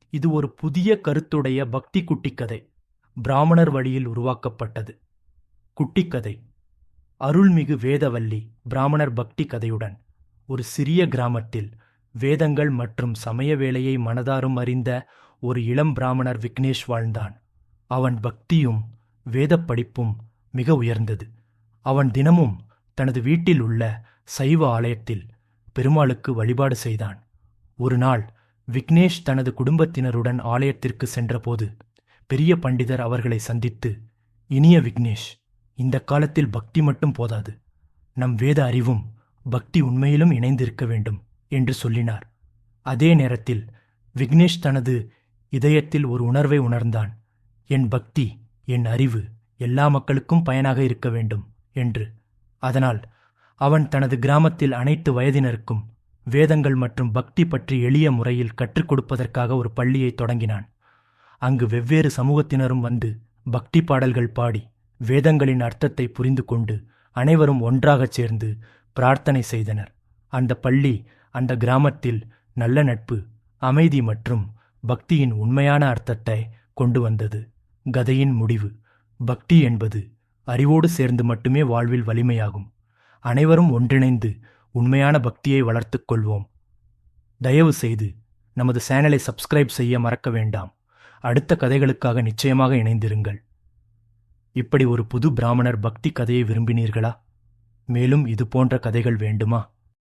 இது ஒரு புதிய கருத்துடைய பக்தி குட்டிக்கதை. பிராமணர் வழியில் உருவாக்கப்பட்டது. குட்டிக்கதை. அருள்மிகு வேதவல்லி பிராமணர் பக்தி கதையுடன் ஒரு சிறிய கிராமத்தில் வேதங்கள் மற்றும் சமய வேலையை மனதாரும் அறிந்த ஒரு இளம் பிராமணர் விக்னேஷ் வாழ்ந்தான். அவன் பக்தியும் வேதப் படிப்பும் மிக உயர்ந்தது. அவன் தினமும் தனது வீட்டில் உள்ள சைவ ஆலயத்தில் பெருமாளுக்கு வழிபாடு செய்தான். ஒரு நாள் விக்னேஷ் தனது குடும்பத்தினருடன் ஆலயத்திற்கு சென்றபோது பெரிய பண்டிதர் அவர்களை சந்தித்து, இனிய விக்னேஷ், இந்த காலத்தில் பக்தி மட்டும் போதாது, நம் வேத அறிவும் பக்தி உண்மையிலும் இணைந்திருக்க வேண்டும் என்று சொல்லினார். அதே நேரத்தில் விக்னேஷ் தனது இதயத்தில் ஒரு உணர்வை உணர்ந்தான். என் பக்தி, என் அறிவு எல்லா மக்களுக்கும் பயனாக இருக்க வேண்டும் என்று. அதனால் அவன் தனது கிராமத்தில் அனைத்து வயதினருக்கும் வேதங்கள் மற்றும் பக்தி பற்றி எளிய முறையில் கற்றுக் கொடுப்பதற்காக ஒரு பள்ளியை தொடங்கினான். அங்கு வெவ்வேறு சமூகத்தினரும் வந்து பக்தி பாடல்கள் பாடி வேதங்களின் அர்த்தத்தை புரிந்து கொண்டு அனைவரும் ஒன்றாகச் சேர்ந்து பிரார்த்தனை செய்தனர். அந்த பள்ளி அந்த கிராமத்தில் நல்ல நட்பு, அமைதி மற்றும் பக்தியின் உண்மையான அர்த்தத்தை கொண்டு வந்தது. கதையின் முடிவு. பக்தி என்பது அறிவோடு சேர்ந்து மட்டுமே வாழ்வில் வலிமையாகும். அனைவரும் ஒன்றிணைந்து உண்மையான பக்தியை வளர்த்துக் கொள்வோம். தயவு செய்து நமது சேனலை சப்ஸ்கிரைப் செய்ய மறக்க வேண்டாம். அடுத்த கதைகளுக்காக நிச்சயமாக இணைந்திருங்கள். இப்படி ஒரு புது பிராமணர் பக்தி கதையை விரும்பினீர்களா? மேலும் இது போன்ற கதைகள் வேண்டுமா?